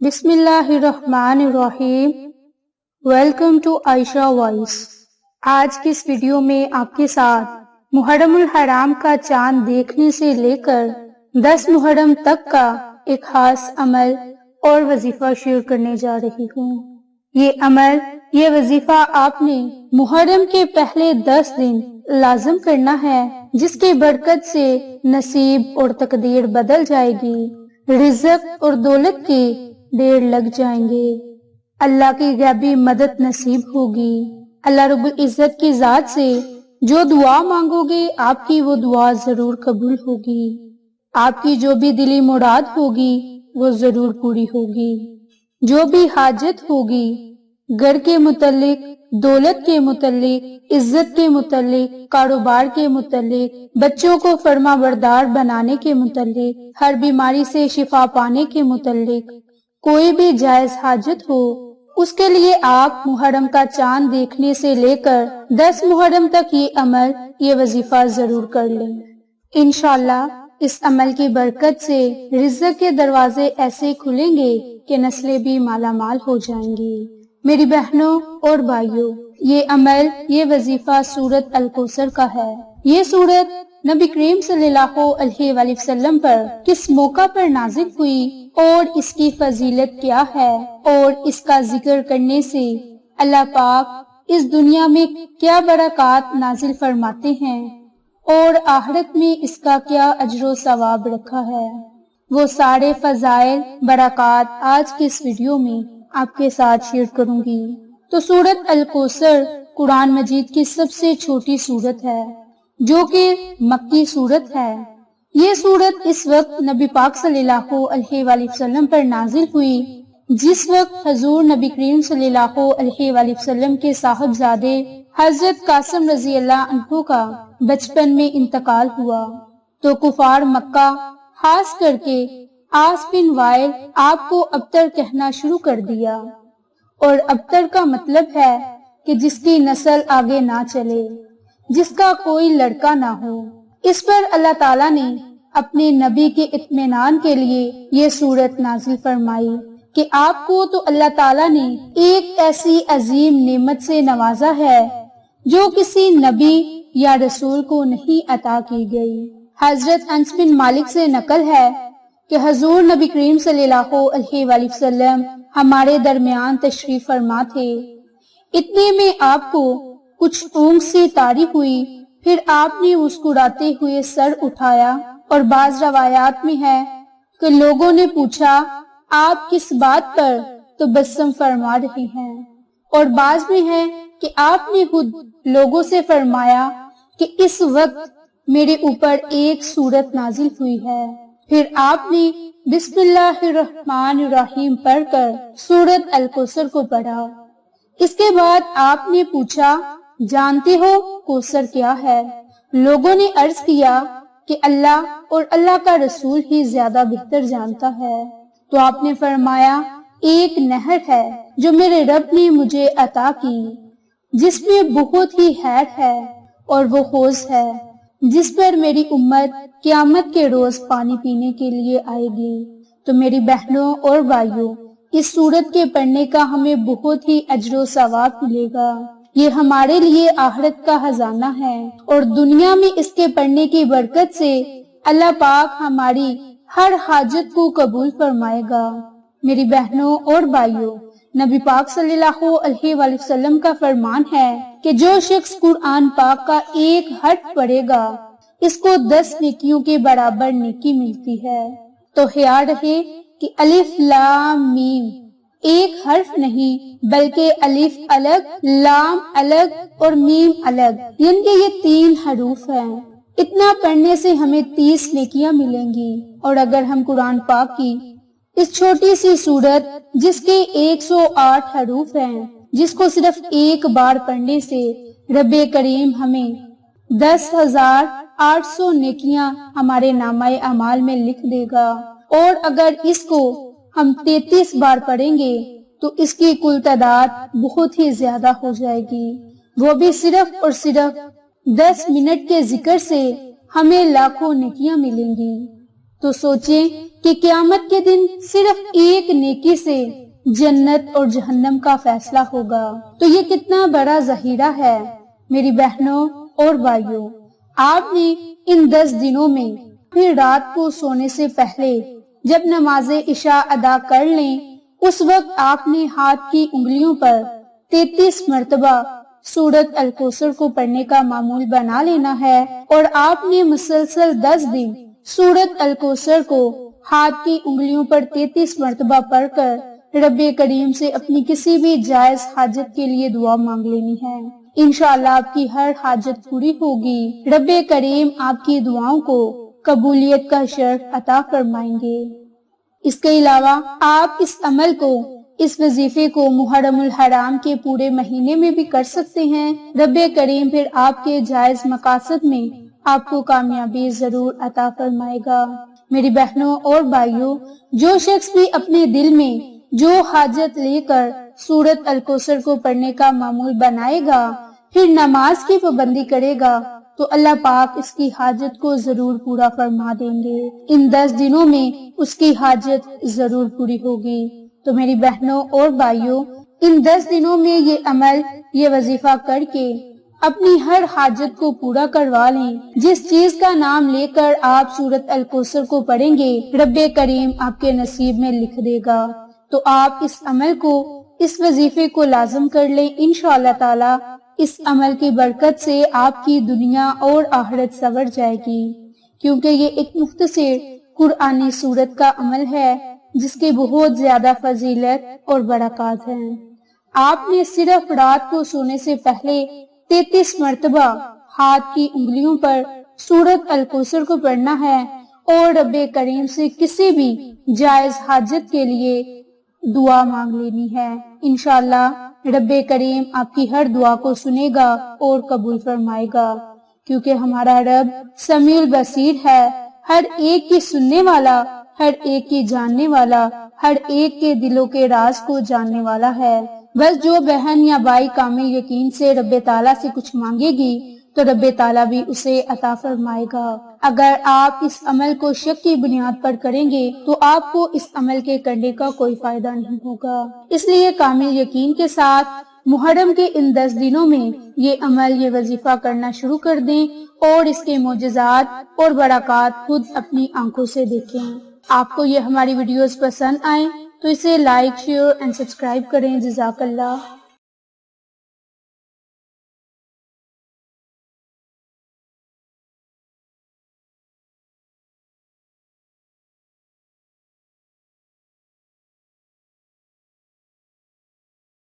بسم اللہ الرحمن الرحیم۔ Welcome to Ayesha voice. آج کی اس ویڈیو میں آپ کے ساتھ محرم الحرام کا چاند دیکھنے سے لے کر 10 محرم تک کا ایک خاص عمل اور وظیفہ شیئر کرنے جا رہی ہوں۔ یہ عمل، یہ وظیفہ آپ نے محرم کے پہلے 10 دن لازم کرنا ہے، جس کی برکت سے نصیب اور تقدیر بدل جائے گی، رزق اور دولت کی ڈیر لگ جائیں گے، اللہ کی غیبی مدد نصیب ہوگی۔ اللہ رب العزت کی ذات سے جو دعا مانگو گے آپ کی وہ دعا ضرور قبول ہوگی، آپ کی جو بھی دلی مراد ہوگی وہ ضرور پوری ہوگی۔ جو بھی حاجت ہوگی، گھر کے متعلق، دولت کے متعلق، عزت کے متعلق، کاروبار کے متعلق، بچوں کو فرما بردار بنانے کے متعلق، ہر بیماری سے شفا پانے کے متعلق، کوئی بھی جائز حاجت ہو، اس کے لیے آپ محرم کا چاند دیکھنے سے لے کر 10 محرم تک یہ عمل، یہ وظیفہ ضرور کر لیں۔ انشاءاللہ اس عمل کی برکت سے رزق کے دروازے ایسے کھلیں گے کہ نسلیں بھی مالا مال ہو جائیں گی۔ میری بہنوں اور بھائیوں، یہ عمل، یہ وظیفہ سورۃ الکوثر کا ہے۔ یہ سورت نبی کریم صلی اللہ علیہ وآلہ وسلم پر کس موقع پر نازل ہوئی اور اس کی فضیلت کیا ہے، اور اس کا ذکر کرنے سے اللہ پاک اس دنیا میں کیا برکات نازل فرماتے ہیں اور آخرت میں اس کا کیا اجر و ثواب رکھا ہے، وہ سارے فضائل، برکات آج کے اس ویڈیو میں آپ کے ساتھ شیئر کروں گی۔ تو سورۃ الکوثر قرآن مجید کی سب سے چھوٹی سورت ہے، جو کہ مکی سورت ہے۔ یہ سورت اس وقت نبی پاک صلی اللہ علیہ وآلہ وسلم پر نازل ہوئی جس وقت حضور نبی کریم صلی اللہ علیہ وآلہ وسلم کے صاحبزادے حضرت قاسم رضی اللہ عنہ کا بچپن میں انتقال ہوا، تو کفار مکہ، خاص کر کے عاص بن وائل، آپ کو ابتر کہنا شروع کر دیا، اور ابتر کا مطلب ہے کہ جس کی نسل آگے نہ چلے، جس کا کوئی لڑکا نہ ہو۔ اس پر اللہ تعالیٰ نے اپنے نبی کے اطمینان کے لیے یہ سورت نازل فرمائی کہ آپ کو تو اللہ تعالیٰ نے ایک ایسی عظیم نعمت سے نوازا ہے جو کسی نبی یا رسول کو نہیں عطا کی گئی۔ حضرت انس بن مالک سے نقل ہے کہ حضور نبی کریم صلی اللہ علیہ وآلہ وسلم ہمارے درمیان تشریف فرما تھے، اتنے میں آپ کو کچھ اونگ سی طاری ہوئی، پھر آپ نے مسکراتے ہوئے سر اٹھایا، اور بعض روایات میں ہے کہ لوگوں نے پوچھا آپ کس بات پر تبسم فرما رہے ہیں، اور بعض میں ہے کہ آپ نے خود لوگوں سے فرمایا کہ اس وقت میرے اوپر ایک سورت نازل ہوئی ہے، پھر آپ نے بسم اللہ الرحمن الرحیم پڑھ کر سورۃ الکوثر کو پڑھا۔ اس کے بعد آپ نے پوچھا جانتے ہو کوثر کیا ہے؟ لوگوں نے عرض کیا کہ اللہ اور اللہ کا رسول ہی زیادہ بہتر جانتا ہے، تو آپ نے فرمایا ایک نہر ہے جو میرے رب نے مجھے عطا کی، جس میں بہت ہی خیر ہے، اور وہ حوض ہے جس پر میری امت قیامت کے روز پانی پینے کے لیے آئے گی۔ تو میری بہنوں اور بھائیوں، اس سورت کے پڑھنے کا ہمیں بہت ہی اجر و ثواب ملے گا، یہ ہمارے لیے آخرت کا خزانہ ہے، اور دنیا میں اس کے پڑھنے کی برکت سے اللہ پاک ہماری ہر حاجت کو قبول فرمائے گا۔ میری بہنوں اور بھائیوں، نبی پاک صلی اللہ علیہ وآلہ وسلم کا فرمان ہے کہ جو شخص قرآن پاک کا ایک حرف پڑھے گا اس کو 10 نیکیوں کے برابر نیکی ملتی ہے۔ تو خیال رہے کہ الف لام میم ایک حرف نہیں بلکہ الف الگ، لام الگ اور میم الگ، یعنی کہ یہ 3 حروف ہیں۔ اتنا پڑھنے سے ہمیں 30 نیکیاں ملیں گی، اور اگر ہم قرآن پاک کی اس چھوٹی سی سورت جس کے 108 حروف ہیں، جس کو صرف ایک بار پڑھنے سے رب کریم ہمیں 10,800 نیکیاں ہمارے نامہ اعمال میں لکھ دے گا، اور اگر اس کو ہم 33 بار پڑھیں گے تو اس کی کل تعداد بہت ہی زیادہ ہو جائے گی، وہ بھی صرف اور صرف 10 منٹ کے ذکر سے ہمیں لاکھوں نیکیاں ملیں گی۔ تو سوچیں کہ قیامت کے دن صرف ایک نیکی سے جنت اور جہنم کا فیصلہ ہوگا، تو یہ کتنا بڑا ذخیرہ ہے۔ میری بہنوں اور بھائیوں، آپ نے ان 10 دنوں میں پھر رات کو سونے سے پہلے جب نماز عشاء ادا کر لیں، اس وقت آپ نے ہاتھ کی انگلیوں پر 33 مرتبہ سورۃ الکوثر کو پڑھنے کا معمول بنا لینا ہے، اور آپ نے مسلسل 10 دن سورۃ الکوثر کو ہاتھ کی انگلیوں پر 33 مرتبہ پڑھ کر رب کریم سے اپنی کسی بھی جائز حاجت کے لیے دعا مانگ لینی ہے۔ انشاءاللہ آپ کی ہر حاجت پوری ہوگی، رب کریم آپ کی دعاؤں کو قبولیت کا شرف عطا فرمائیں گے۔ اس کے علاوہ آپ اس عمل کو، اس وظیفے کو محرم الحرام کے پورے مہینے میں بھی کر سکتے ہیں۔ رب کریم پھر آپ کے جائز مقاصد میں آپ کو کامیابی ضرور عطا فرمائے گا۔ میری بہنوں اور بھائیوں، جو شخص بھی اپنے دل میں جو حاجت لے کر سورۃ الکوثر کو پڑھنے کا معمول بنائے گا، پھر نماز کی پابندی کرے گا، تو اللہ پاک اس کی حاجت کو ضرور پورا فرما دیں گے۔ ان 10 دنوں میں اس کی حاجت ضرور پوری ہوگی۔ تو میری بہنوں اور بھائیوں، ان 10 دنوں میں یہ عمل، یہ وظیفہ کر کے اپنی ہر حاجت کو پورا کروا لیں۔ جس چیز کا نام لے کر آپ سورۃ الکوثر کو پڑھیں گے، رب کریم آپ کے نصیب میں لکھ دے گا۔ تو آپ اس عمل کو، اس وظیفے کو لازم کر لیں۔ انشاءاللہ تعالی اس عمل کی برکت سے آپ کی دنیا اور آخرت سنور جائے گی، کیونکہ یہ ایک مختصر قرآنی سورت کا عمل ہے جس کے بہت زیادہ فضیلت اور برکات ہیں۔ آپ نے صرف رات کو سونے سے پہلے 33 مرتبہ ہاتھ کی انگلیوں پر سورۃ الکوثر کو پڑھنا ہے اور رب کریم سے کسی بھی جائز حاجت کے لیے دعا مانگ لینی ہے۔ انشاءاللہ رب کریم آپ کی ہر دعا کو سنے گا اور قبول فرمائے گا، کیونکہ ہمارا رب سمیع البصیر ہے، ہر ایک کی سننے والا، ہر ایک کی جاننے والا، ہر ایک کے دلوں کے راز کو جاننے والا ہے۔ بس جو بہن یا بھائی کامل یقین سے رب تعالیٰ سے کچھ مانگے گی تو رب تعالیٰ بھی اسے عطا فرمائے گا۔ اگر آپ اس عمل کو شک کی بنیاد پر کریں گے تو آپ کو اس عمل کے کرنے کا کوئی فائدہ نہیں ہوگا۔ اس لیے کامل یقین کے ساتھ محرم کے ان 10 دنوں میں یہ عمل، یہ وظیفہ کرنا شروع کر دیں اور اس کے معجزات اور برکات خود اپنی آنکھوں سے دیکھیں۔ آپ کو یہ ہماری ویڈیوز پسند آئیں تو اسے لائک، شیئر اور سبسکرائب کریں۔ جزاک اللہ۔